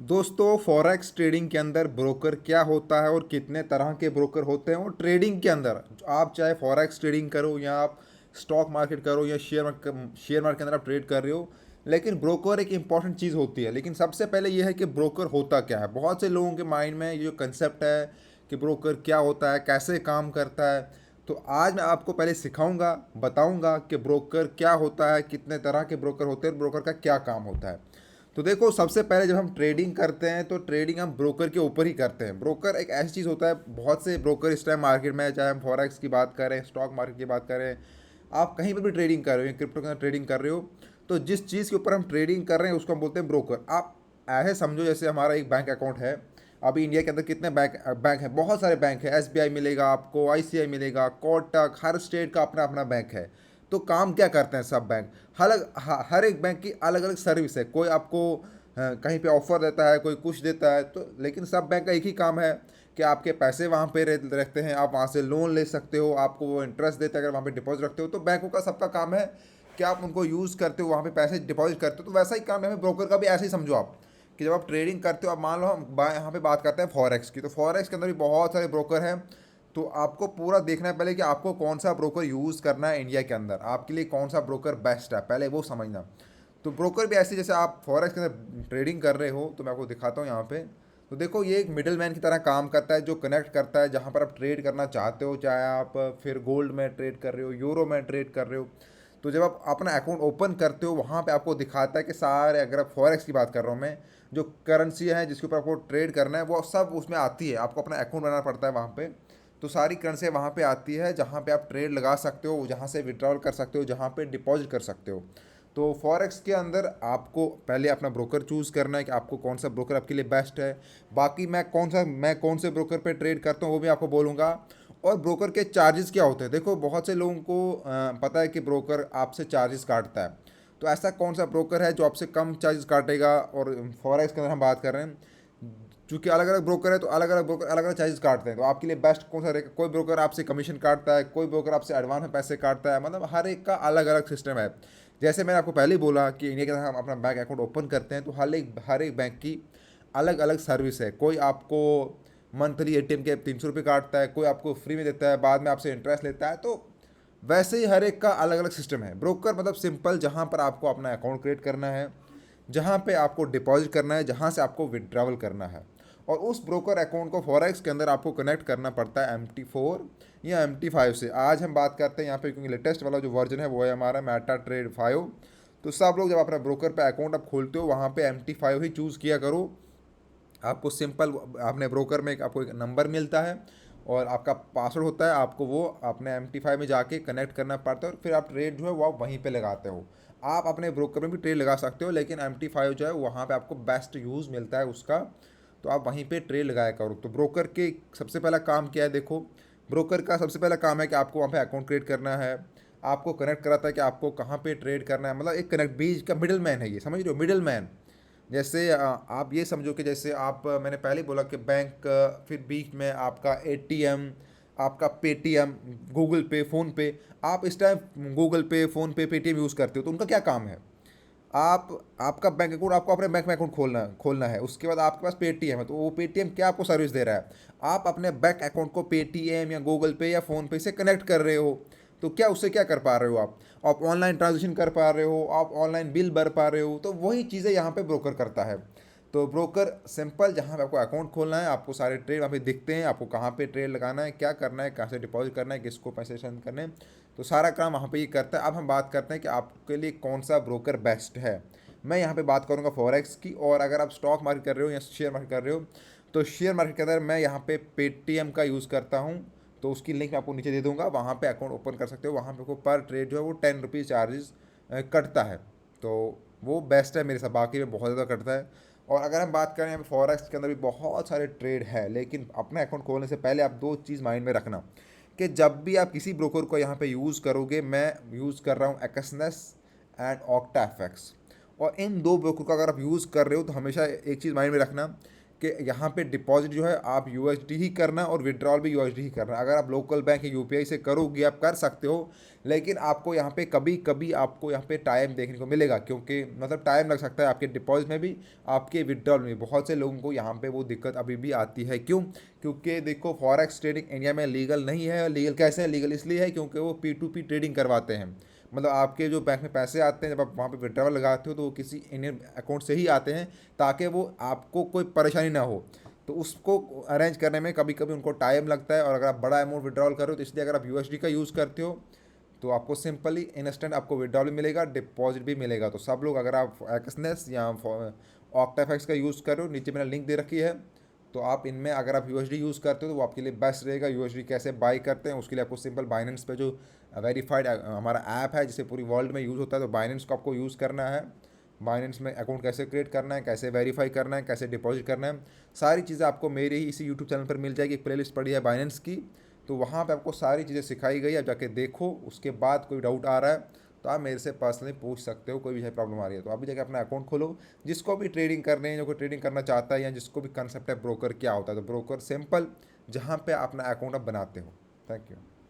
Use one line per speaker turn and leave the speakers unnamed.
दोस्तों, forex trading के अंदर ब्रोकर क्या होता है और कितने तरह के ब्रोकर होते हैं। और ट्रेडिंग के अंदर आप चाहे फॉरेक्स ट्रेडिंग करो या आप स्टॉक मार्केट करो या शेयर मार्केट के अंदर आप ट्रेड कर रहे हो, लेकिन ब्रोकर एक इंपॉर्टेंट चीज़ होती है। लेकिन सबसे पहले यह है कि ब्रोकर होता क्या है। बहुत से लोगों के माइंड में ये जो कंसेप्ट है कि ब्रोकर क्या होता है, कैसे काम करता है। तो आज मैं आपको पहले सिखाऊंगा, बताऊंगा कि ब्रोकर क्या होता है, कितने तरह के ब्रोकर होते हैं और ब्रोकर का क्या काम होता है। तो देखो, सबसे पहले जब हम ट्रेडिंग करते हैं तो ट्रेडिंग हम ब्रोकर के ऊपर ही करते हैं। ब्रोकर एक ऐसी चीज़ होता है, बहुत से ब्रोकर इस टाइम मार्केट में है, चाहे हम फॉरेक्स की बात करें, स्टॉक मार्केट की बात करें, आप कहीं पर भी ट्रेडिंग कर रहे हो, क्रिप्टो के अंदर ट्रेडिंग कर रहे हो, तो जिस चीज़ के ऊपर हम ट्रेडिंग कर रहे हैं उसको हम बोलते हैं ब्रोकर। आप ऐसे समझो जैसे हमारा एक बैंक अकाउंट है। अभी इंडिया के अंदर कितने बैंक बैंक है, बहुत सारे बैंक है। एसबीआई मिलेगा आपको, आईसीआई मिलेगा, कोटक, हर स्टेट का अपना अपना बैंक है। तो काम क्या करते हैं सब बैंक? हर एक बैंक की अलग अलग सर्विस है। कोई आपको कहीं पे ऑफर देता है, कोई कुछ देता है, तो लेकिन सब बैंक का एक ही काम है कि आपके पैसे वहाँ पे रहते हैं, आप वहाँ से लोन ले सकते हो, आपको वो इंटरेस्ट देते हैं अगर वहाँ पे डिपॉजिट रखते हो। तो बैंकों का सबका काम है कि आप उनको यूज़ करते हो, वहाँ पे पैसे डिपॉजिट करते हो। तो वैसा ही काम है ब्रोकर का भी, ऐसे ही समझो आप कि जब आप ट्रेडिंग करते हो। अब मान लो हम यहाँ पे बात करते हैं फॉरेक्स की, तो फॉरेक्स के अंदर भी बहुत सारे ब्रोकर हैं। तो आपको पूरा देखना है पहले कि आपको कौन सा ब्रोकर यूज़ करना है इंडिया के अंदर, आपके लिए कौन सा ब्रोकर बेस्ट है, पहले वो समझना। तो ब्रोकर भी ऐसे, जैसे आप फॉरेक्स के अंदर ट्रेडिंग कर रहे हो, तो मैं आपको दिखाता हूँ यहाँ पे। तो देखो, ये एक मिडिल मैन की तरह काम करता है जो कनेक्ट करता है जहाँ पर आप ट्रेड करना चाहते हो, चाहे आप फिर गोल्ड में ट्रेड कर रहे हो, यूरो में ट्रेड कर रहे हो। तो जब आप अपना अकाउंट ओपन करते हो, वहाँ पे आपको दिखाता है कि सारे, अगर आप फॉरेक्स की बात कर रहा हूँ मैं, जो करेंसी है जिसके ऊपर आपको ट्रेड करना है वो सब उसमें आती है। आपको अपना अकाउंट बनाना पड़ता है वहाँ पे। तो सारी करेंसी वहाँ पे आती है जहाँ पे आप ट्रेड लगा सकते हो, जहाँ से विड्रॉल कर सकते हो, जहाँ पे डिपॉजिट कर सकते हो। तो फॉरेक्स के अंदर आपको पहले अपना ब्रोकर चूज़ करना है कि आपको कौन सा ब्रोकर आपके लिए बेस्ट है। बाकी मैं कौन से ब्रोकर पे ट्रेड करता हूँ वो भी आपको बोलूँगा। और ब्रोकर के चार्जेस क्या होते हैं, देखो बहुत से लोगों को पता है कि ब्रोकर आपसे चार्जेस काटता है। तो ऐसा कौन सा ब्रोकर है जो आपसे कम चार्जेस काटेगा? और फॉरेक्स के अंदर हम बात कर रहे हैं, चूंकि अलग अलग ब्रोकर है तो अलग अलग ब्रोकर अलग अलग चार्जेस काटते हैं। तो आपके लिए बेस्ट कौन सा रहेगा? कोई ब्रोकर आपसे कमीशन काटता है, कोई ब्रोकर आपसे एडवांस में पैसे काटता है, मतलब हर एक का अलग अलग सिस्टम है। जैसे मैंने आपको पहले ही बोला कि इंडिया के अंदर हम अपना बैंक अकाउंट ओपन करते हैं तो हर एक बैंक की अलग अलग सर्विस है। कोई आपको मंथली एटीएम के 300 रुपये काटता है, कोई आपको फ्री में देता है, बाद में आपसे इंटरेस्ट लेता है। तो वैसे ही हर एक का अलग अलग सिस्टम है। ब्रोकर मतलब सिंपल, जहाँ पर आपको अपना अकाउंट क्रिएट करना है, जहाँ पे आपको डिपॉजिट करना है, जहाँ से आपको विड्रॉवल करना है। और उस ब्रोकर अकाउंट को फॉरेक्स के अंदर आपको कनेक्ट करना पड़ता है MT4 या MT5 से। आज हम बात करते हैं यहाँ पे, क्योंकि लेटेस्ट वाला जो वर्जन है वो है हमारा MetaTrader 5। तो सब लोग जब अपना ब्रोकर पे अकाउंट आप खोलते हो, वहाँ पे MT5 ही चूज़ किया करो। आपको सिंपल, आपने ब्रोकर में आपको एक नंबर मिलता है और आपका पासवर्ड होता है, आपको वो अपने MT5 में जाके कनेक्ट करना पड़ता है और फिर आप ट्रेड जो है वो आप वहीं पे लगाते हो। आप अपने ब्रोकर में भी ट्रेड लगा सकते हो, लेकिन MT5 जो है वहाँ पे आपको बेस्ट यूज़ मिलता है उसका। तो आप वहीं पे ट्रेड लगाया करो। तो ब्रोकर के सबसे पहला काम क्या है, देखो, ब्रोकर का सबसे पहला काम है कि आपको वहाँ पे अकाउंट क्रिएट करना है। आपको कनेक्ट कराता है कि आपको कहाँ पे ट्रेड करना है, मतलब एक कनेक्ट, बीच का मिडिल मैन है ये, समझ रहे हो, मिडिल मैन। जैसे आप ये समझो कि जैसे आप, मैंने पहले ही बोला कि बैंक, फिर बीच में आपका एटीएम, आपका पेटीएम, गूगल पे, फ़ोन पे। आप इस टाइम गूगल पे, फ़ोन पे, पेटीएम यूज़ करते हो, तो उनका क्या काम है? आप आपका बैंक अकाउंट, आपको अपने बैंक में अकाउंट खोलना है। उसके बाद आपके पास पेटीएम है, तो वो पेटीएम क्या आपको सर्विस दे रहा है? आप अपने बैंक अकाउंट को पेटीएम या गूगल पे या फ़ोन पे से कनेक्ट कर रहे हो। तो क्या उससे क्या कर पा रहे हो आप ऑनलाइन ट्रांजेक्शन कर पा रहे हो, आप ऑनलाइन बिल भर पा रहे हो। तो वही चीज़ें यहाँ पे ब्रोकर करता है। तो ब्रोकर सिंपल, जहाँ पे आपको अकाउंट खोलना है, आपको सारे ट्रेड वहाँ पे दिखते हैं, आपको कहाँ पे ट्रेड लगाना है, क्या करना है, कहाँ से डिपॉजिट करना है, किसको पैसे सेंड करने हैं। तो सारा काम वहाँ पे ही करता है। अब हम बात करते हैं कि आपके लिए कौन सा ब्रोकर बेस्ट है। मैं यहाँ पे बात करूँगा फॉरेक्स की। और अगर आप स्टॉक मार्केट कर रहे हो या शेयर मार्केट कर रहे हो, तो शेयर मार्केट के अंदर मैं यहाँ पे पेटीएम का यूज़ करता हूँ। तो उसकी लिंक मैं आपको नीचे दे दूँगा, वहाँ पे अकाउंट ओपन कर सकते हो। वहाँ पे को पर ट्रेड जो है वो 10 रुपीज़ चार्जेस कटता है। तो वो बेस्ट है मेरे साथ, बाकी में बहुत ज़्यादा कटता है। और अगर हम बात करें यहाँ पे फॉरेक्स के अंदर भी बहुत सारे ट्रेड है, लेकिन अपने अकाउंट खोलने से पहले आप दो चीज़ माइंड में रखना कि जब भी आप किसी ब्रोकर को यहाँ पे यूज़ करोगे, मैं यूज़ कर रहा हूँ एक्सनेस एंड ऑक्टा एफएक्स। और इन दो ब्रोकर का अगर आप यूज़ कर रहे हो तो हमेशा एक चीज़ माइंड में रखना कि यहाँ पे डिपॉजिट जो है आप यूएसडी ही करना है और विड्रॉल भी यूएसडी ही करना है। अगर आप लोकल बैंक या यूपीआई से करोगे आप कर सकते हो, लेकिन आपको यहाँ पे कभी कभी आपको यहाँ पे टाइम देखने को मिलेगा, क्योंकि मतलब टाइम लग सकता है आपके डिपॉजिट में भी, आपके विड्रॉल में भी। बहुत से लोगों को यहाँ पे वो दिक्कत अभी भी आती है। क्यों? क्योंकि देखो फॉरेक्स ट्रेडिंग इंडिया में लीगल नहीं है। लीगल कैसे है? लीगल इसलिए है क्योंकि वो P2P ट्रेडिंग करवाते हैं। मतलब आपके जो बैंक में पैसे आते हैं, जब आप वहाँ पे विड्रॉल लगाते हो तो वो किसी इंडियन अकाउंट से ही आते हैं, ताकि वो आपको कोई परेशानी ना हो। तो उसको अरेंज करने में कभी कभी उनको टाइम लगता है। और अगर आप बड़ा अमाउंट विड्रॉल करो तो इसलिए अगर आप यूएसडी का यूज़ करते हो तो आपको सिंपली इंस्टेंट आपको विड्रॉल भी मिलेगा, डिपॉजिट भी मिलेगा। तो सब लोग, अगर आप एक्सनेस या ऑक्टाफैक्स का यूज़ करो, नीचे मैंने लिंक दे रखी है, तो आप इनमें अगर आप यूएसडी यूज़ करते हो तो वो आपके लिए बेस्ट रहेगा। यूएसडी कैसे बाई करते हैं उसके लिए आपको सिंपल बाइनेंस पे जो वेरीफाइड हमारा ऐप है जिसे पूरी वर्ल्ड में यूज़ होता है, तो बाइनेंस को आपको यूज़ करना है। बाइनेंस में अकाउंट कैसे क्रिएट करना है, कैसे वेरीफाई करना है, कैसे डिपॉजिट करना है, सारी चीज़ें आपको मेरे ही इसी यूट्यूब चैनल पर मिल जाएगी। एक प्लेलिस्ट पड़ी है बाइनेंस की, तो वहाँ पे आपको सारी चीज़ें सिखाई गई है। आप जाके देखो, उसके बाद कोई डाउट आ रहा है तो आप मेरे से पर्सनली पूछ सकते हो। कोई भी प्रॉब्लम आ रही है तो आप भी जाके अपना अकाउंट खोलो। जिसको भी ट्रेडिंग करने है, जो कोई ट्रेडिंग करना चाहता है, या जिसको भी कंसेप्ट है ब्रोकर क्या होता है, तो ब्रोकर सिंपल, जहाँ पे अपना अकाउंट आप बनाते हो। Thank you.